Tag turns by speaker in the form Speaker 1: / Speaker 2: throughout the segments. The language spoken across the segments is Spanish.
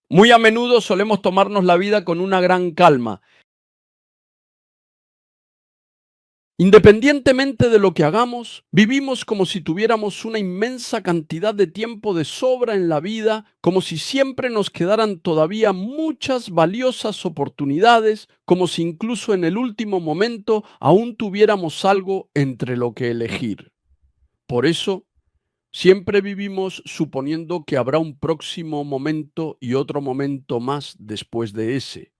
Speaker 1: Muy a menudo solemos tomarnos la vida con una gran calma. Independientemente de lo que hagamos, vivimos como si tuviéramos una inmensa cantidad de tiempo de sobra en la vida, como si siempre nos quedaran todavía muchas valiosas oportunidades, como si incluso en el último momento aún tuviéramos algo entre lo que elegir. Por eso, siempre vivimos suponiendo que habrá un próximo momento y otro momento más después de ese.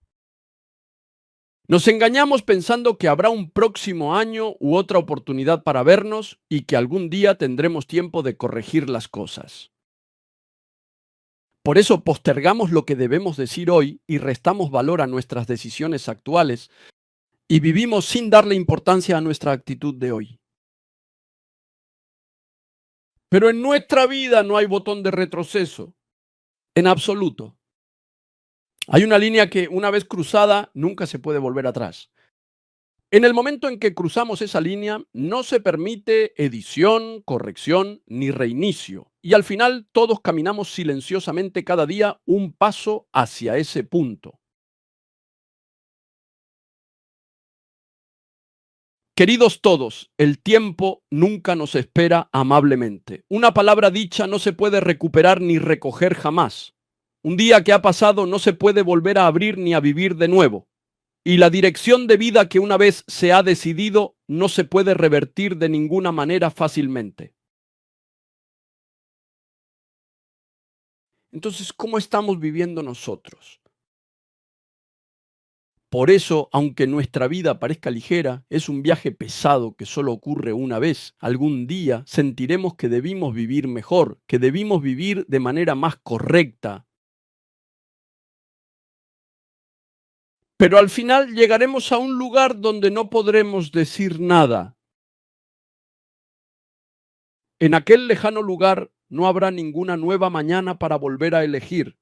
Speaker 1: Nos engañamos pensando que habrá un próximo año u otra oportunidad para vernos y que algún día tendremos tiempo de corregir las cosas. Por eso postergamos lo que debemos decir hoy y restamos valor a nuestras decisiones actuales y vivimos sin darle importancia a nuestra actitud de hoy. Pero en nuestra vida no hay botón de retroceso, en absoluto. Hay una línea que una vez cruzada nunca se puede volver atrás. En el momento en que cruzamos esa línea, no se permite edición, corrección ni reinicio. Y al final todos caminamos silenciosamente cada día un paso hacia ese punto. Queridos todos, el tiempo nunca nos espera amablemente. Una palabra dicha no se puede recuperar ni recoger jamás. Un día que ha pasado no se puede volver a abrir ni a vivir de nuevo. Y la dirección de vida que una vez se ha decidido no se puede revertir de ninguna manera fácilmente. Entonces, ¿cómo estamos viviendo nosotros? Por eso, aunque nuestra vida parezca ligera, es un viaje pesado que solo ocurre una vez. Algún día sentiremos que debimos vivir mejor, que debimos vivir de manera más correcta. Pero al final llegaremos a un lugar donde no podremos decir nada. En aquel lejano lugar no habrá ninguna nueva mañana para volver a elegir,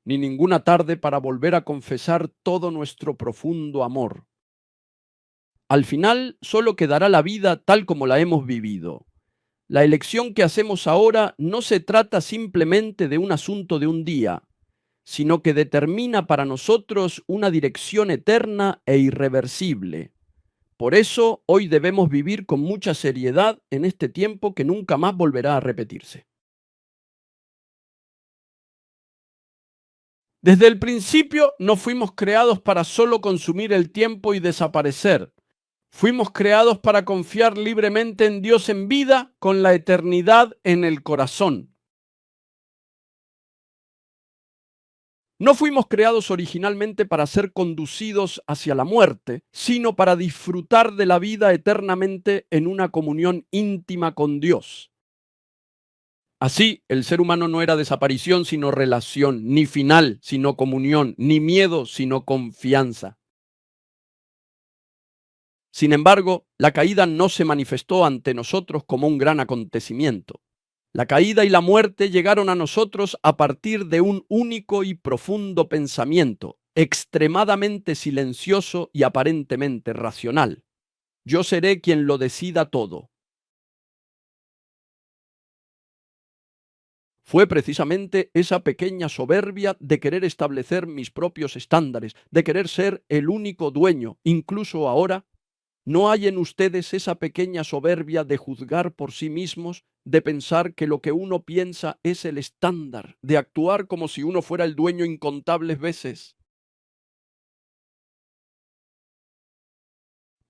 Speaker 1: ni ninguna tarde para volver a confesar todo nuestro profundo amor. Al final solo quedará la vida tal como la hemos vivido. La elección que hacemos ahora no se trata simplemente de un asunto de un día, sino que determina para nosotros una dirección eterna e irreversible. Por eso hoy debemos vivir con mucha seriedad en este tiempo que nunca más volverá a repetirse. Desde el principio no fuimos creados para solo consumir el tiempo y desaparecer. Fuimos creados para confiar libremente en Dios en vida con la eternidad en el corazón. No fuimos creados originalmente para ser conducidos hacia la muerte, sino para disfrutar de la vida eternamente en una comunión íntima con Dios. Así, el ser humano no era desaparición, sino relación, ni final, sino comunión, ni miedo, sino confianza. Sin embargo, la caída no se manifestó ante nosotros como un gran acontecimiento. La caída y la muerte llegaron a nosotros a partir de un único y profundo pensamiento, extremadamente silencioso y aparentemente racional. Yo seré quien lo decida todo. Fue precisamente esa pequeña soberbia de querer establecer mis propios estándares, de querer ser el único dueño, incluso ahora. ¿No hay en ustedes esa pequeña soberbia de juzgar por sí mismos, de pensar que lo que uno piensa es el estándar, de actuar como si uno fuera el dueño incontables veces?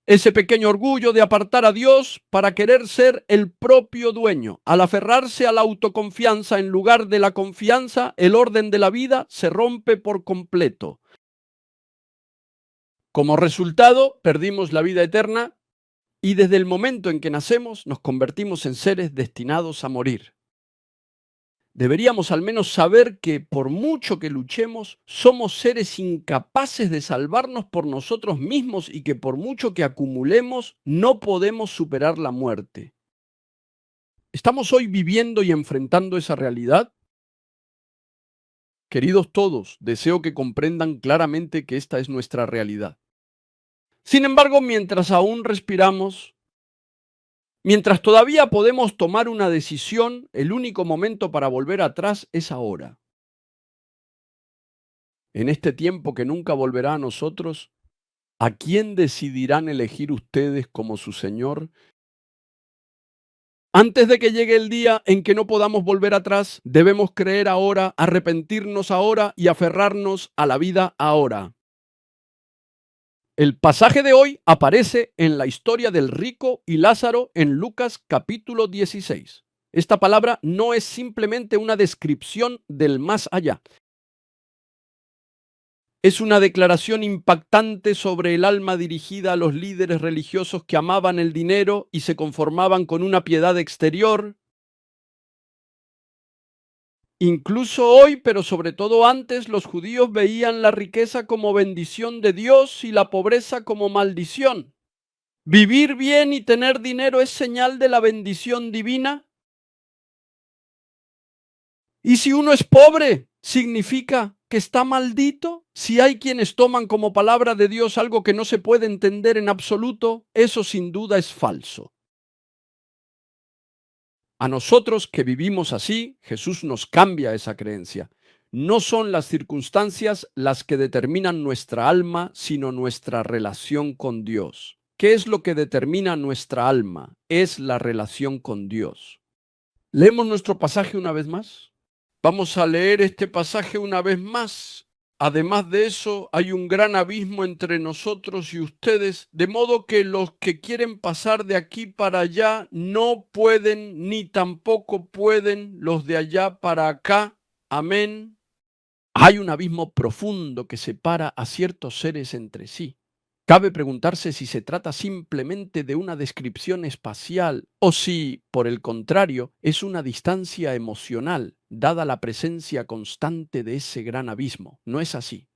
Speaker 1: Ese pequeño orgullo de apartar a Dios para querer ser el propio dueño. Al aferrarse a la autoconfianza en lugar de la confianza, el orden de la vida se rompe por completo. Como resultado, perdimos la vida eterna y desde el momento en que nacemos nos convertimos en seres destinados a morir. Deberíamos al menos saber que por mucho que luchemos, somos seres incapaces de salvarnos por nosotros mismos y que por mucho que acumulemos, no podemos superar la muerte. ¿Estamos hoy viviendo y enfrentando esa realidad? Queridos todos, deseo que comprendan claramente que esta es nuestra realidad. Sin embargo, mientras aún respiramos, mientras todavía podemos tomar una decisión, el único momento para volver atrás es ahora. En este tiempo que nunca volverá a nosotros, ¿a quién decidirán elegir ustedes como su Señor? Antes de que llegue el día en que no podamos volver atrás, debemos creer ahora, arrepentirnos ahora y aferrarnos a la vida ahora. El pasaje de hoy aparece en la historia del rico y Lázaro en Lucas capítulo 16. Esta palabra no es simplemente una descripción del más allá. Es una declaración impactante sobre el alma dirigida a los líderes religiosos que amaban el dinero y se conformaban con una piedad exterior. Incluso hoy, pero sobre todo antes, los judíos veían la riqueza como bendición de Dios y la pobreza como maldición. ¿Vivir bien y tener dinero es señal de la bendición divina? ¿Y si uno es pobre, significa que está maldito? Si hay quienes toman como palabra de Dios algo que no se puede entender en absoluto, eso sin duda es falso. A nosotros que vivimos así, Jesús nos cambia esa creencia. No son las circunstancias las que determinan nuestra alma, sino nuestra relación con Dios. ¿Qué es lo que determina nuestra alma? Es la relación con Dios. Leemos nuestro pasaje una vez más. Vamos a leer este pasaje una vez más. Además de eso, hay un gran abismo entre nosotros y ustedes, de modo que los que quieren pasar de aquí para allá no pueden, ni tampoco pueden los de allá para acá. Amén. Hay un abismo profundo que separa a ciertos seres entre sí. Cabe preguntarse si se trata simplemente de una descripción espacial o si, por el contrario, es una distancia emocional, dada la presencia constante de ese gran abismo. No es así.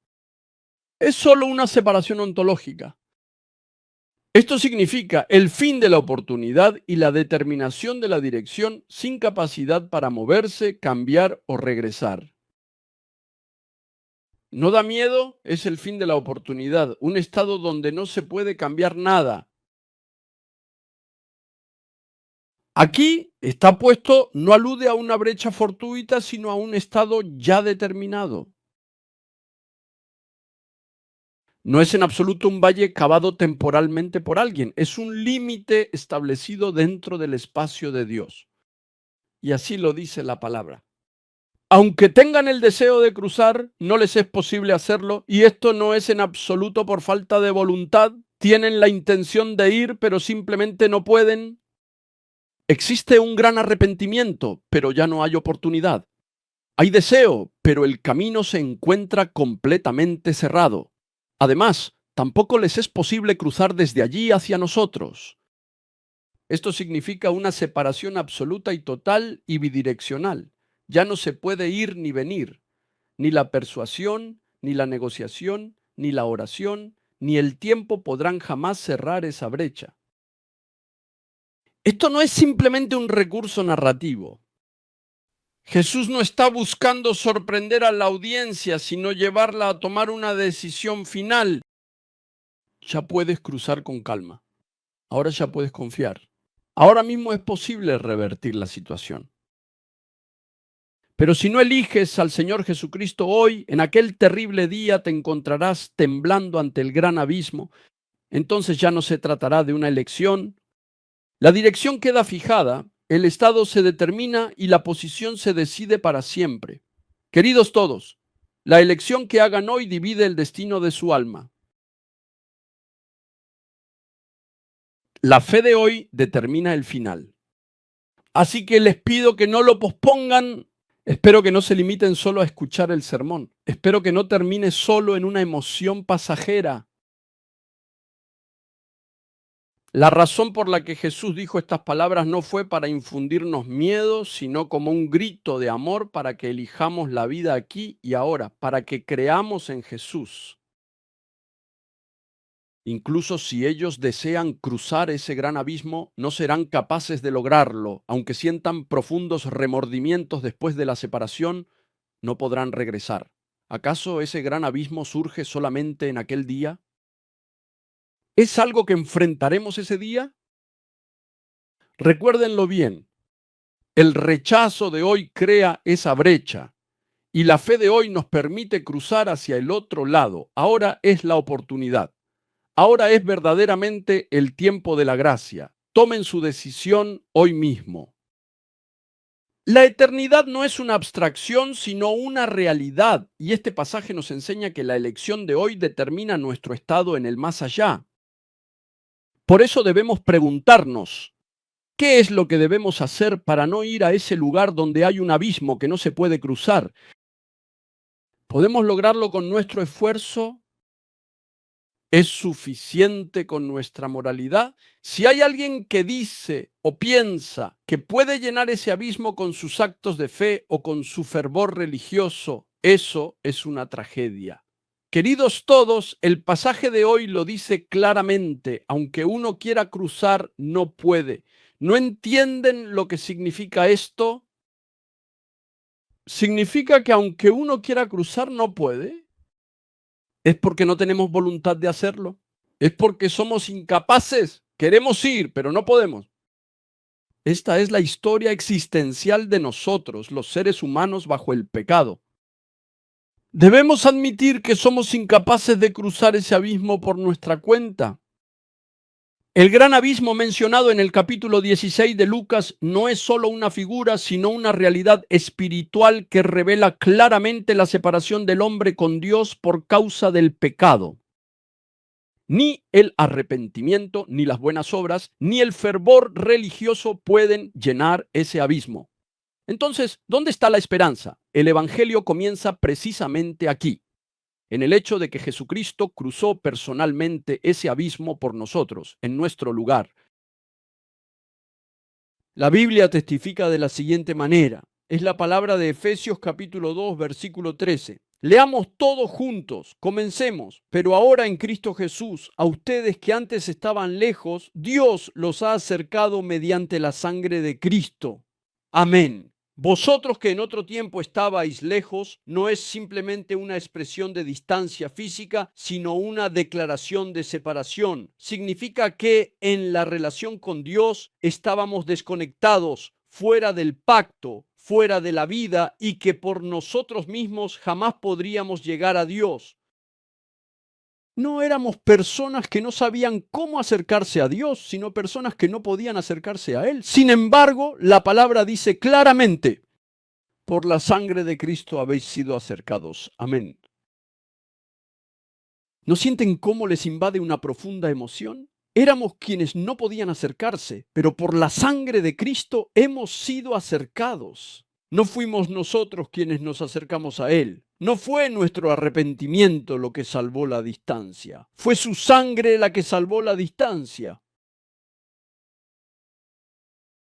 Speaker 1: Es solo una separación ontológica. Esto significa el fin de la oportunidad y la determinación de la dirección sin capacidad para moverse, cambiar o regresar. No da miedo, es el fin de la oportunidad, un estado donde no se puede cambiar nada. Aquí está puesto, no alude a una brecha fortuita, sino a un estado ya determinado. No es en absoluto un valle cavado temporalmente por alguien, es un límite establecido dentro del espacio de Dios. Y así lo dice la palabra. Aunque tengan el deseo de cruzar, no les es posible hacerlo, y esto no es en absoluto por falta de voluntad. Tienen la intención de ir, pero simplemente no pueden. Existe un gran arrepentimiento, pero ya no hay oportunidad. Hay deseo, pero el camino se encuentra completamente cerrado. Además, tampoco les es posible cruzar desde allí hacia nosotros. Esto significa una separación absoluta y total y bidireccional. Ya no se puede ir ni venir. Ni la persuasión, ni la negociación, ni la oración, ni el tiempo podrán jamás cerrar esa brecha. Esto no es simplemente un recurso narrativo. Jesús no está buscando sorprender a la audiencia, sino llevarla a tomar una decisión final. Ya puedes cruzar con calma. Ahora ya puedes confiar. Ahora mismo es posible revertir la situación. Pero si no eliges al Señor Jesucristo hoy, en aquel terrible día te encontrarás temblando ante el gran abismo. Entonces ya no se tratará de una elección. La dirección queda fijada, el estado se determina y la posición se decide para siempre. Queridos todos, la elección que hagan hoy divide el destino de su alma. La fe de hoy determina el final. Así que les pido que no lo pospongan. Espero que no se limiten solo a escuchar el sermón. Espero que no termine solo en una emoción pasajera. La razón por la que Jesús dijo estas palabras no fue para infundirnos miedo, sino como un grito de amor para que elijamos la vida aquí y ahora, para que creamos en Jesús. Incluso si ellos desean cruzar ese gran abismo, no serán capaces de lograrlo. Aunque sientan profundos remordimientos después de la separación, no podrán regresar. ¿Acaso ese gran abismo surge solamente en aquel día? ¿Es algo que enfrentaremos ese día? Recuérdenlo bien, el rechazo de hoy crea esa brecha Y la fe de hoy nos permite cruzar hacia el otro lado. Ahora es la oportunidad. Ahora es verdaderamente el tiempo de la gracia. Tomen su decisión hoy mismo. La eternidad no es una abstracción, sino una realidad. Y este pasaje nos enseña que la elección de hoy determina nuestro estado en el más allá. Por eso debemos preguntarnos, ¿qué es lo que debemos hacer para no ir a ese lugar donde hay un abismo que no se puede cruzar? ¿Podemos lograrlo con nuestro esfuerzo? ¿Es suficiente con nuestra moralidad? Si hay alguien que dice o piensa que puede llenar ese abismo con sus actos de fe o con su fervor religioso, eso es una tragedia. Queridos todos, el pasaje de hoy lo dice claramente, aunque uno quiera cruzar, no puede. ¿No entienden lo que significa esto? ¿Significa que aunque uno quiera cruzar, no puede? ¿Es porque no tenemos voluntad de hacerlo? ¿Es porque somos incapaces? Queremos ir, pero no podemos. Esta es la historia existencial de nosotros, los seres humanos bajo el pecado. Debemos admitir que somos incapaces de cruzar ese abismo por nuestra cuenta. El gran abismo mencionado en el capítulo 16 de Lucas no es solo una figura, sino una realidad espiritual que revela claramente la separación del hombre con Dios por causa del pecado. Ni el arrepentimiento, ni las buenas obras, ni el fervor religioso pueden llenar ese abismo. Entonces, ¿dónde está la esperanza? El Evangelio comienza precisamente aquí, en el hecho de que Jesucristo cruzó personalmente ese abismo por nosotros, en nuestro lugar. La Biblia testifica de la siguiente manera. Es la palabra de Efesios capítulo 2, versículo 13. Leamos todos juntos, comencemos. Pero ahora en Cristo Jesús, a ustedes que antes estaban lejos, Dios los ha acercado mediante la sangre de Cristo. Amén. Vosotros que en otro tiempo estabais lejos, no es simplemente una expresión de distancia física, sino una declaración de separación. Significa que en la relación con Dios estábamos desconectados, fuera del pacto, fuera de la vida, y que por nosotros mismos jamás podríamos llegar a Dios. No éramos personas que no sabían cómo acercarse a Dios, sino personas que no podían acercarse a Él. Sin embargo, la palabra dice claramente, por la sangre de Cristo habéis sido acercados. Amén. ¿No sienten cómo les invade una profunda emoción? Éramos quienes no podían acercarse, pero por la sangre de Cristo hemos sido acercados. No fuimos nosotros quienes nos acercamos a Él. No fue nuestro arrepentimiento lo que salvó la distancia. Fue su sangre la que salvó la distancia.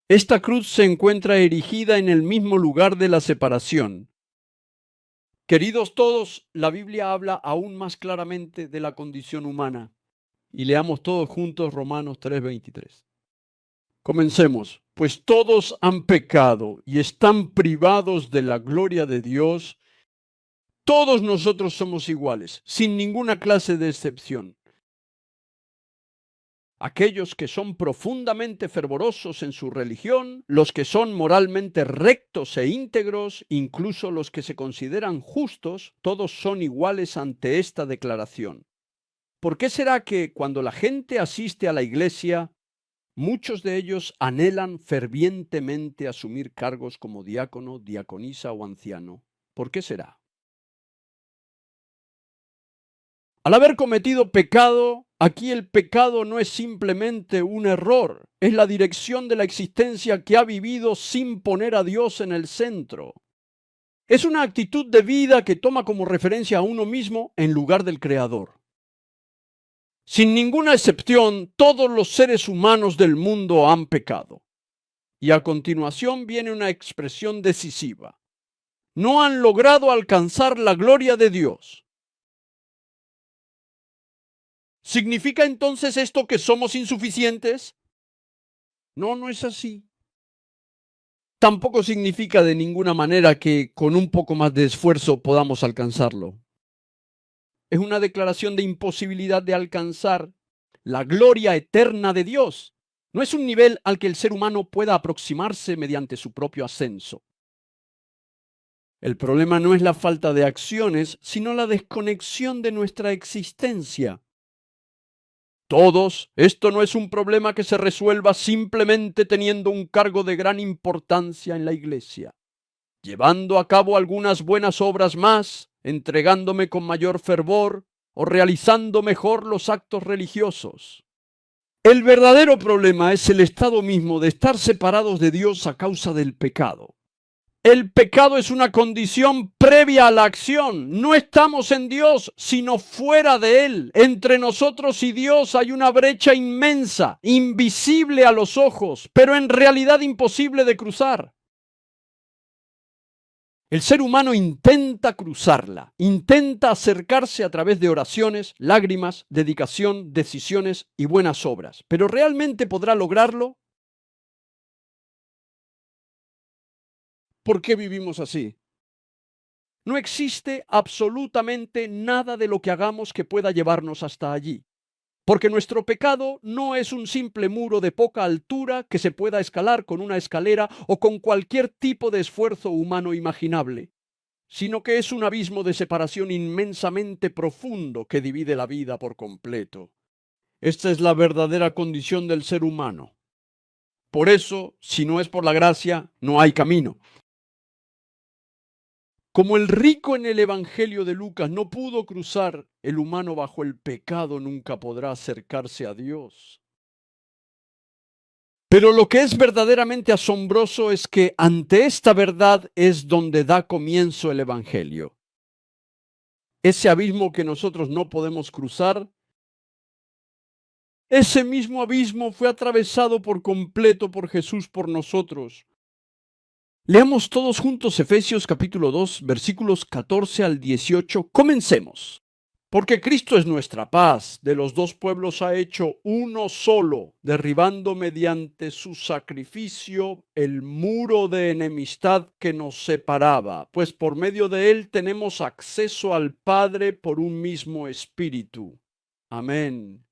Speaker 1: Esta cruz se encuentra erigida en el mismo lugar de la separación. Queridos todos, la Biblia habla aún más claramente de la condición humana. Y leamos todos juntos Romanos 3:23. Comencemos. Pues todos han pecado y están privados de la gloria de Dios. Todos nosotros somos iguales, sin ninguna clase de excepción. Aquellos que son profundamente fervorosos en su religión, los que son moralmente rectos e íntegros, incluso los que se consideran justos, todos son iguales ante esta declaración. ¿Por qué será que cuando la gente asiste a la iglesia, muchos de ellos anhelan fervientemente asumir cargos como diácono, diaconisa o anciano? ¿Por qué será? Al haber cometido pecado, aquí el pecado no es simplemente un error, es la dirección de la existencia que ha vivido sin poner a Dios en el centro. Es una actitud de vida que toma como referencia a uno mismo en lugar del Creador. Sin ninguna excepción, todos los seres humanos del mundo han pecado. Y a continuación viene una expresión decisiva. No han logrado alcanzar la gloria de Dios. ¿Significa entonces esto que somos insuficientes? No, no es así. Tampoco significa de ninguna manera que con un poco más de esfuerzo podamos alcanzarlo. Es una declaración de imposibilidad de alcanzar la gloria eterna de Dios. No es un nivel al que el ser humano pueda aproximarse mediante su propio ascenso. El problema no es la falta de acciones, sino la desconexión de nuestra existencia. Esto no es un problema que se resuelva simplemente teniendo un cargo de gran importancia en la iglesia, llevando a cabo algunas buenas obras más, entregándome con mayor fervor o realizando mejor los actos religiosos. El verdadero problema es el estado mismo de estar separados de Dios a causa del pecado. El pecado es una condición previa a la acción. No estamos en Dios, sino fuera de Él. Entre nosotros y Dios hay una brecha inmensa, invisible a los ojos, pero en realidad imposible de cruzar. El ser humano intenta cruzarla, intenta acercarse a través de oraciones, lágrimas, dedicación, decisiones y buenas obras. ¿Pero realmente podrá lograrlo? ¿Por qué vivimos así? No existe absolutamente nada de lo que hagamos que pueda llevarnos hasta allí, porque nuestro pecado no es un simple muro de poca altura que se pueda escalar con una escalera o con cualquier tipo de esfuerzo humano imaginable, sino que es un abismo de separación inmensamente profundo que divide la vida por completo. Esta es la verdadera condición del ser humano. Por eso, si no es por la gracia, no hay camino. Como el rico en el Evangelio de Lucas no pudo cruzar, el humano bajo el pecado nunca podrá acercarse a Dios. Pero lo que es verdaderamente asombroso es que ante esta verdad es donde da comienzo el Evangelio. Ese abismo que nosotros no podemos cruzar, ese mismo abismo fue atravesado por completo por Jesús por nosotros. Leamos todos juntos Efesios capítulo 2, versículos 14 al 18. Comencemos. Porque Cristo es nuestra paz, de los dos pueblos ha hecho uno solo, derribando mediante su sacrificio el muro de enemistad que nos separaba, pues por medio de él tenemos acceso al Padre por un mismo espíritu. Amén.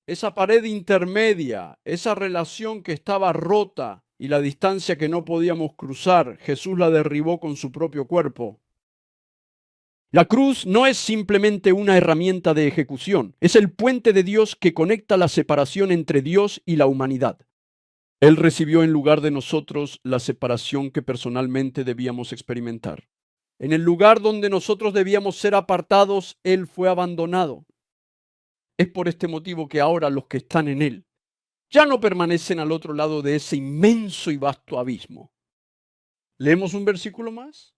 Speaker 1: Esa pared intermedia, esa relación que estaba rota, y la distancia que no podíamos cruzar, Jesús la derribó con su propio cuerpo. La cruz no es simplemente una herramienta de ejecución, es el puente de Dios que conecta la separación entre Dios y la humanidad. Él recibió en lugar de nosotros la separación que personalmente debíamos experimentar. En el lugar donde nosotros debíamos ser apartados, Él fue abandonado. Es por este motivo que ahora los que están en Él ya no permanecen al otro lado de ese inmenso y vasto abismo. ¿Leemos un versículo más?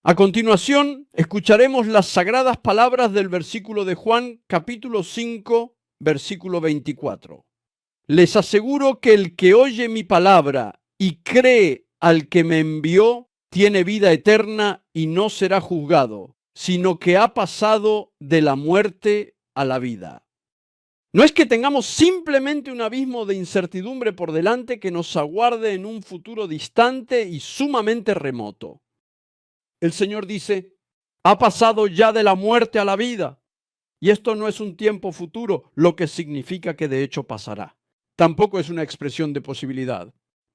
Speaker 1: A continuación, escucharemos las sagradas palabras del versículo de Juan, capítulo 5, versículo 24. Les aseguro que el que oye mi palabra y cree al que me envió, tiene vida eterna y no será juzgado, sino que ha pasado de la muerte a la vida. No es que tengamos simplemente un abismo de incertidumbre por delante que nos aguarde en un futuro distante y sumamente remoto. El Señor dice, ha pasado ya de la muerte a la vida. Y esto no es un tiempo futuro, lo que significa que de hecho pasará. Tampoco es una expresión de posibilidad.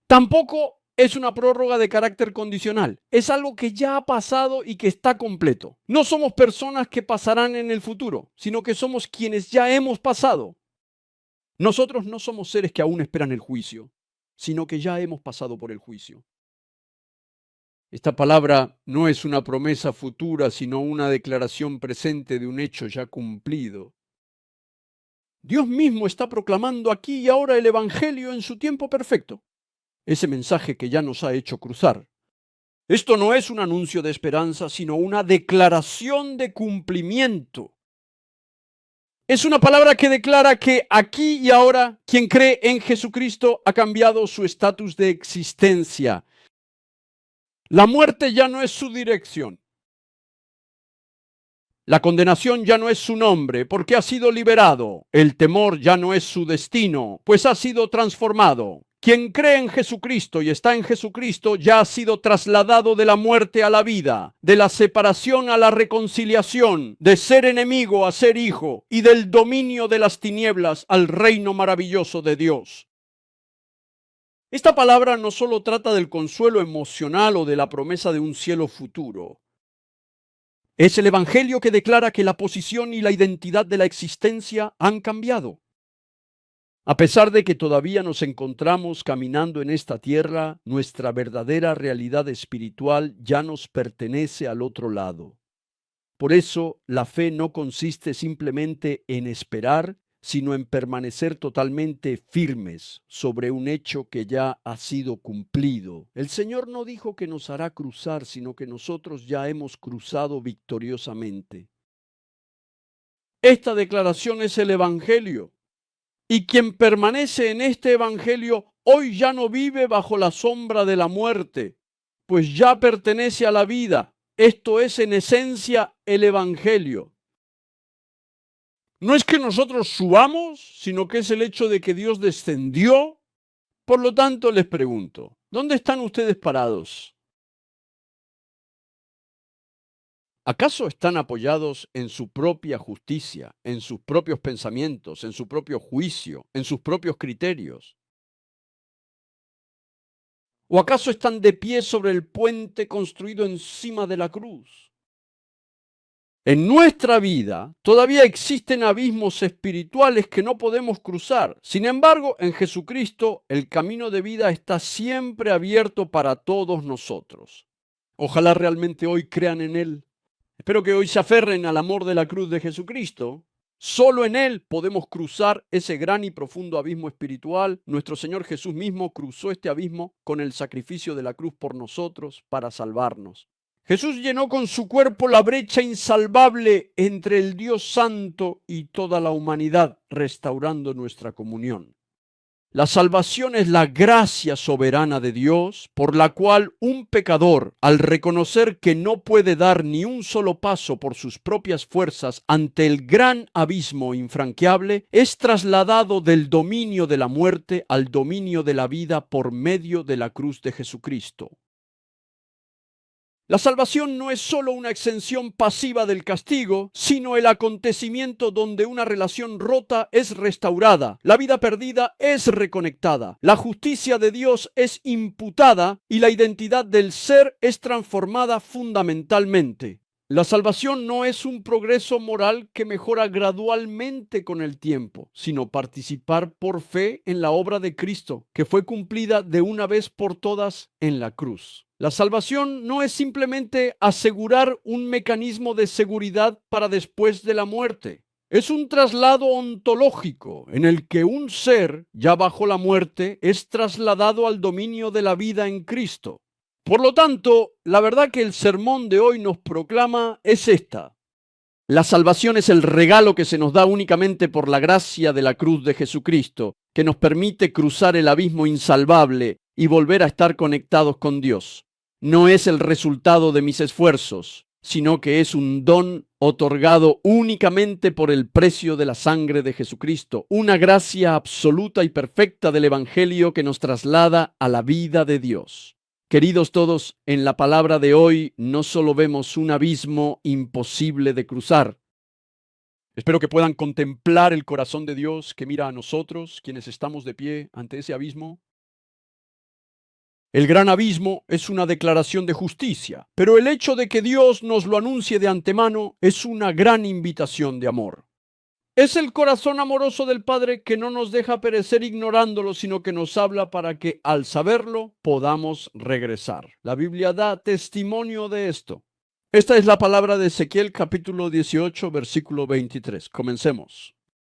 Speaker 1: Tampoco es una prórroga de carácter condicional. Es algo que ya ha pasado y que está completo. No somos personas que pasarán en el futuro, sino que somos quienes ya hemos pasado. Nosotros no somos seres que aún esperan el juicio, sino que ya hemos pasado por el juicio. Esta palabra no es una promesa futura, sino una declaración presente de un hecho ya cumplido. Dios mismo está proclamando aquí y ahora el Evangelio en su tiempo perfecto, ese mensaje que ya nos ha hecho cruzar. Esto no es un anuncio de esperanza, sino una declaración de cumplimiento. Es una palabra que declara que aquí y ahora quien cree en Jesucristo ha cambiado su estatus de existencia. La muerte ya no es su dirección. La condenación ya no es su nombre, porque ha sido liberado. El temor ya no es su destino, pues ha sido transformado. Quien cree en Jesucristo y está en Jesucristo ya ha sido trasladado de la muerte a la vida, de la separación a la reconciliación, de ser enemigo a ser hijo y del dominio de las tinieblas al reino maravilloso de Dios. Esta palabra no solo trata del consuelo emocional o de la promesa de un cielo futuro. Es el Evangelio que declara que la posición y la identidad de la existencia han cambiado. A pesar de que todavía nos encontramos caminando en esta tierra, nuestra verdadera realidad espiritual ya nos pertenece al otro lado. Por eso, la fe no consiste simplemente en esperar, sino en permanecer totalmente firmes sobre un hecho que ya ha sido cumplido. El Señor no dijo que nos hará cruzar, sino que nosotros ya hemos cruzado victoriosamente. Esta declaración es el Evangelio. Y quien permanece en este Evangelio hoy ya no vive bajo la sombra de la muerte, pues ya pertenece a la vida. Esto es en esencia el Evangelio. No es que nosotros subamos, sino que es el hecho de que Dios descendió. Por lo tanto, les pregunto, ¿dónde están ustedes parados? ¿Acaso están apoyados en su propia justicia, en sus propios pensamientos, en su propio juicio, en sus propios criterios? ¿O acaso están de pie sobre el puente construido encima de la cruz? En nuestra vida todavía existen abismos espirituales que no podemos cruzar. Sin embargo, en Jesucristo el camino de vida está siempre abierto para todos nosotros. Ojalá realmente hoy crean en Él. Espero que hoy se aferren al amor de la cruz de Jesucristo. Solo en Él podemos cruzar ese gran y profundo abismo espiritual. Nuestro Señor Jesús mismo cruzó este abismo con el sacrificio de la cruz por nosotros para salvarnos. Jesús llenó con su cuerpo la brecha insalvable entre el Dios Santo y toda la humanidad, restaurando nuestra comunión. La salvación es la gracia soberana de Dios, por la cual un pecador, al reconocer que no puede dar ni un solo paso por sus propias fuerzas ante el gran abismo infranqueable, es trasladado del dominio de la muerte al dominio de la vida por medio de la cruz de Jesucristo. La salvación no es solo una exención pasiva del castigo, sino el acontecimiento donde una relación rota es restaurada, la vida perdida es reconectada, la justicia de Dios es imputada y la identidad del ser es transformada fundamentalmente. La salvación no es un progreso moral que mejora gradualmente con el tiempo, sino participar por fe en la obra de Cristo, que fue cumplida de una vez por todas en la cruz. La salvación no es simplemente asegurar un mecanismo de seguridad para después de la muerte. Es un traslado ontológico en el que un ser, ya bajo la muerte, es trasladado al dominio de la vida en Cristo. Por lo tanto, la verdad que el sermón de hoy nos proclama es esta. La salvación es el regalo que se nos da únicamente por la gracia de la cruz de Jesucristo, que nos permite cruzar el abismo insalvable y volver a estar conectados con Dios. No es el resultado de mis esfuerzos, sino que es un don otorgado únicamente por el precio de la sangre de Jesucristo, una gracia absoluta y perfecta del Evangelio que nos traslada a la vida de Dios. Queridos todos, en la palabra de hoy no solo vemos un abismo imposible de cruzar. Espero que puedan contemplar el corazón de Dios que mira a nosotros, quienes estamos de pie ante ese abismo. El gran abismo es una declaración de justicia, pero el hecho de que Dios nos lo anuncie de antemano es una gran invitación de amor. Es el corazón amoroso del Padre que no nos deja perecer ignorándolo, sino que nos habla para que, al saberlo, podamos regresar. La Biblia da testimonio de esto. Esta es la palabra de Ezequiel capítulo 18, versículo 23. Comencemos.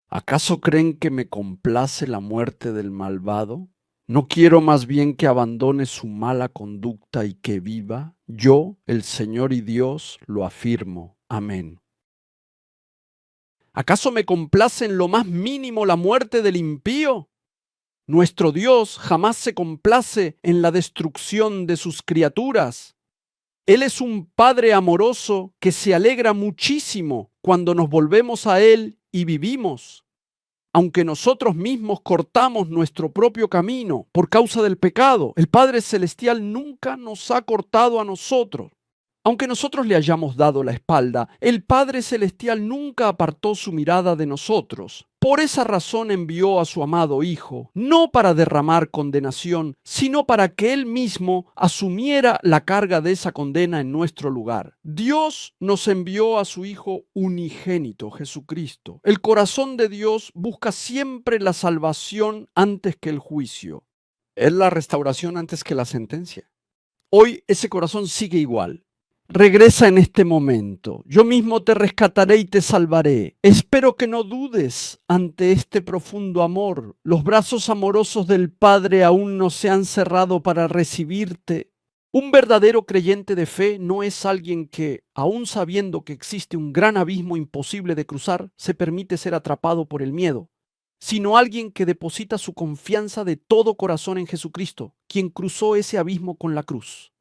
Speaker 1: ¿Acaso creen que me complace la muerte del malvado? ¿No quiero más bien que abandone su mala conducta y que viva? Yo, el Señor y Dios, lo afirmo. Amén. ¿Acaso me complace en lo más mínimo la muerte del impío? Nuestro Dios jamás se complace en la destrucción de sus criaturas. Él es un Padre amoroso que se alegra muchísimo cuando nos volvemos a Él y vivimos. Aunque nosotros mismos cortamos nuestro propio camino por causa del pecado, el Padre Celestial nunca nos ha cortado a nosotros. Aunque nosotros le hayamos dado la espalda, el Padre Celestial nunca apartó su mirada de nosotros. Por esa razón envió a su amado Hijo, no para derramar condenación, sino para que Él mismo asumiera la carga de esa condena en nuestro lugar. Dios nos envió a su Hijo unigénito, Jesucristo. El corazón de Dios busca siempre la salvación antes que el juicio. Es la restauración antes que la sentencia. Hoy ese corazón sigue igual. Regresa en este momento. Yo mismo te rescataré y te salvaré. Espero que no dudes ante este profundo amor. Los brazos amorosos del Padre aún no se han cerrado para recibirte. Un verdadero creyente de fe no es alguien que, aun sabiendo que existe un gran abismo imposible de cruzar, se permite ser atrapado por el miedo, sino alguien que deposita su confianza de todo corazón en Jesucristo, quien cruzó ese abismo con la cruz.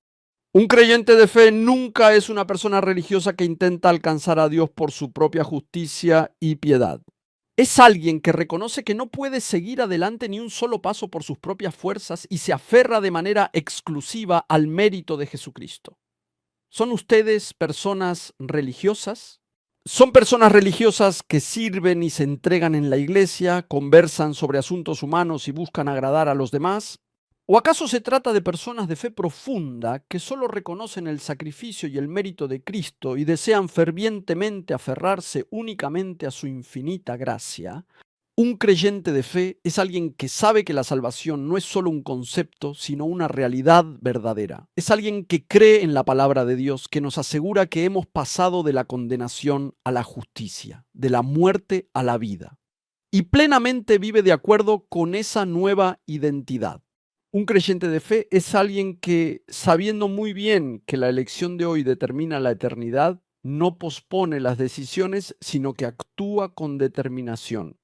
Speaker 1: Un creyente de fe nunca es una persona religiosa que intenta alcanzar a Dios por su propia justicia y piedad. Es alguien que reconoce que no puede seguir adelante ni un solo paso por sus propias fuerzas y se aferra de manera exclusiva al mérito de Jesucristo. ¿Son ustedes personas religiosas? ¿Son personas religiosas que sirven y se entregan en la iglesia, conversan sobre asuntos humanos y buscan agradar a los demás? ¿O acaso se trata de personas de fe profunda que solo reconocen el sacrificio y el mérito de Cristo y desean fervientemente aferrarse únicamente a su infinita gracia? Un creyente de fe es alguien que sabe que la salvación no es solo un concepto, sino una realidad verdadera. Es alguien que cree en la palabra de Dios, que nos asegura que hemos pasado de la condenación a la justicia, de la muerte a la vida, y plenamente vive de acuerdo con esa nueva identidad. Un creyente de fe es alguien que, sabiendo muy bien que la elección de hoy determina la eternidad, no pospone las decisiones, sino que actúa con determinación.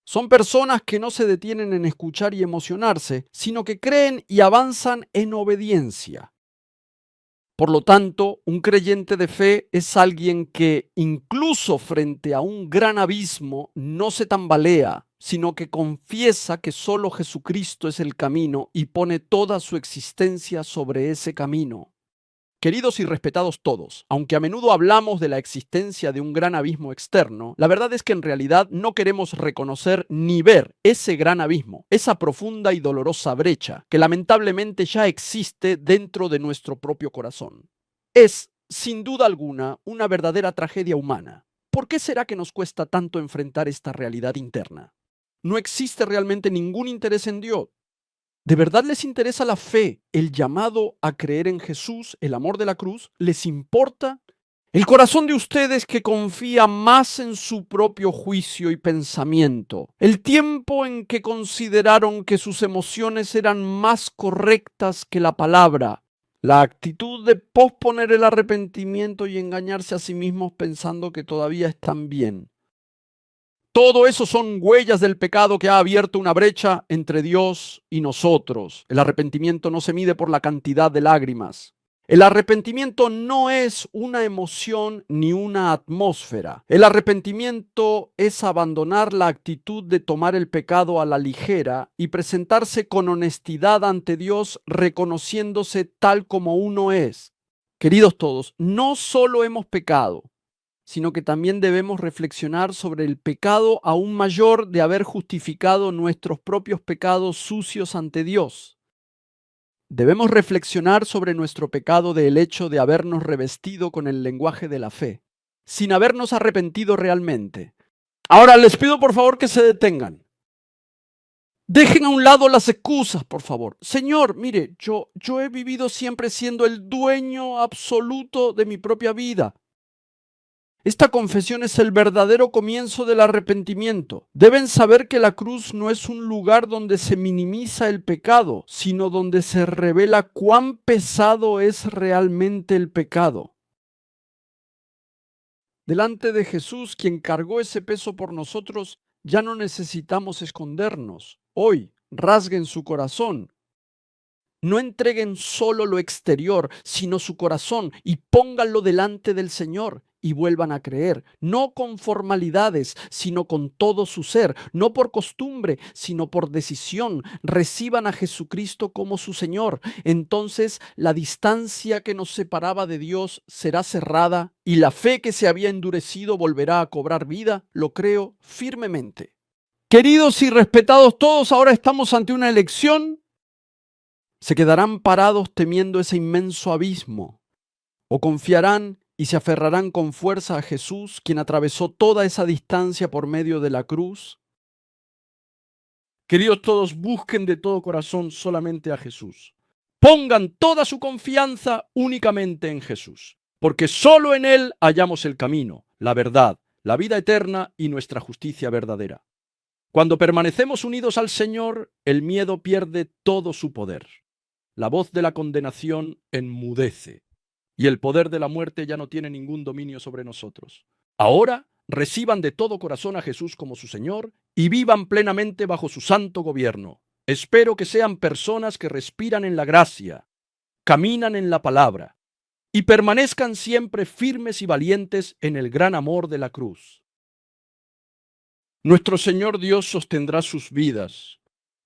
Speaker 1: Son personas que no se detienen en escuchar y emocionarse, sino que creen y avanzan en obediencia. Por lo tanto, un creyente de fe es alguien que, incluso frente a un gran abismo, no se tambalea, sino que confiesa que solo Jesucristo es el camino y pone toda su existencia sobre ese camino. Queridos y respetados todos, aunque a menudo hablamos de la existencia de un gran abismo externo, la verdad es que en realidad no queremos reconocer ni ver ese gran abismo, esa profunda y dolorosa brecha que lamentablemente ya existe dentro de nuestro propio corazón. Es, sin duda alguna, una verdadera tragedia humana. ¿Por qué será que nos cuesta tanto enfrentar esta realidad interna? No existe realmente ningún interés en Dios. ¿De verdad les interesa la fe, el llamado a creer en Jesús, el amor de la cruz? ¿Les importa? El corazón de ustedes que confía más en su propio juicio y pensamiento, el tiempo en que consideraron que sus emociones eran más correctas que la palabra, la actitud de posponer el arrepentimiento y engañarse a sí mismos pensando que todavía están bien. Todo eso son huellas del pecado que ha abierto una brecha entre Dios y nosotros. El arrepentimiento no se mide por la cantidad de lágrimas. El arrepentimiento no es una emoción ni una atmósfera. El arrepentimiento es abandonar la actitud de tomar el pecado a la ligera y presentarse con honestidad ante Dios, reconociéndose tal como uno es. Queridos todos, no solo hemos pecado, sino que también debemos reflexionar sobre el pecado aún mayor de haber justificado nuestros propios pecados sucios ante Dios. Debemos reflexionar sobre nuestro pecado del hecho de habernos revestido con el lenguaje de la fe, sin habernos arrepentido realmente. Ahora les pido por favor que se detengan. Dejen a un lado las excusas, por favor. Señor, mire, yo he vivido siempre siendo el dueño absoluto de mi propia vida. Esta confesión es el verdadero comienzo del arrepentimiento. Deben saber que la cruz no es un lugar donde se minimiza el pecado, sino donde se revela cuán pesado es realmente el pecado. Delante de Jesús, quien cargó ese peso por nosotros, ya no necesitamos escondernos. Hoy, rasguen su corazón. No entreguen solo lo exterior, sino su corazón y pónganlo delante del Señor. y vuelvan a creer, no con formalidades, sino con todo su ser, no por costumbre, sino por decisión. Reciban a Jesucristo como su Señor. Entonces la distancia que nos separaba de Dios será cerrada y la fe que se había endurecido volverá a cobrar vida, lo creo firmemente. Queridos y respetados todos, ahora estamos ante una elección. ¿Se quedarán parados temiendo ese inmenso abismo? ¿O confiarán y se aferrarán con fuerza a Jesús, quien atravesó toda esa distancia por medio de la cruz? Queridos todos, busquen de todo corazón solamente a Jesús. Pongan toda su confianza únicamente en Jesús, porque solo en Él hallamos el camino, la verdad, la vida eterna y nuestra justicia verdadera. Cuando permanecemos unidos al Señor, el miedo pierde todo su poder. La voz de la condenación enmudece y el poder de la muerte ya no tiene ningún dominio sobre nosotros. Ahora reciban de todo corazón a Jesús como su Señor y vivan plenamente bajo su santo gobierno. Espero que sean personas que respiran en la gracia, caminan en la palabra y permanezcan siempre firmes y valientes en el gran amor de la cruz. Nuestro Señor Dios sostendrá sus vidas,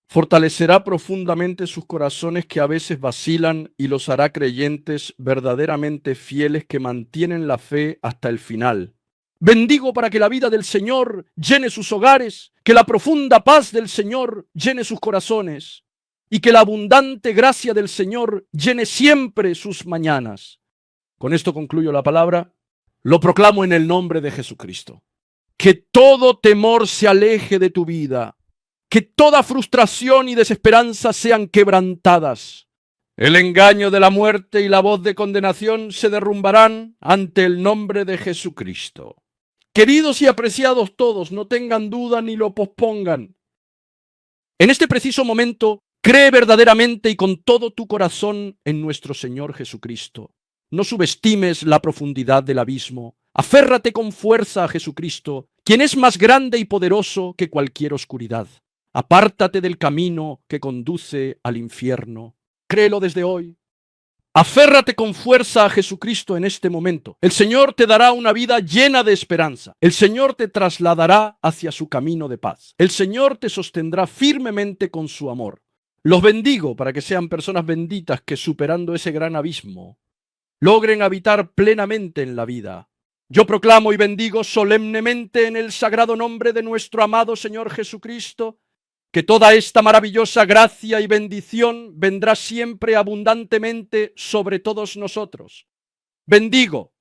Speaker 1: fortalecerá profundamente sus corazones que a veces vacilan y los hará creyentes verdaderamente fieles que mantienen la fe hasta el final. Bendigo para que la vida del Señor llene sus hogares, que la profunda paz del Señor llene sus corazones y que la abundante gracia del Señor llene siempre sus mañanas. Con esto concluyo la palabra. Lo proclamo en el nombre de Jesucristo. Que todo temor se aleje de tu vida. Que toda frustración y desesperanza sean quebrantadas. El engaño de la muerte y la voz de condenación se derrumbarán ante el nombre de Jesucristo. Queridos y apreciados todos, no tengan duda ni lo pospongan. En este preciso momento, cree verdaderamente y con todo tu corazón en nuestro Señor Jesucristo. No subestimes la profundidad del abismo. Aférrate con fuerza a Jesucristo, quien es más grande y poderoso que cualquier oscuridad. Apártate del camino que conduce al infierno. Créelo desde hoy. Aférrate con fuerza a Jesucristo en este momento. El Señor te dará una vida llena de esperanza. El Señor te trasladará hacia su camino de paz. El Señor te sostendrá firmemente con su amor. Los bendigo para que sean personas benditas que, superando ese gran abismo, logren habitar plenamente en la vida. Yo proclamo y bendigo solemnemente en el sagrado nombre de nuestro amado Señor Jesucristo, que toda esta maravillosa gracia y bendición vendrá siempre abundantemente sobre todos nosotros. Bendigo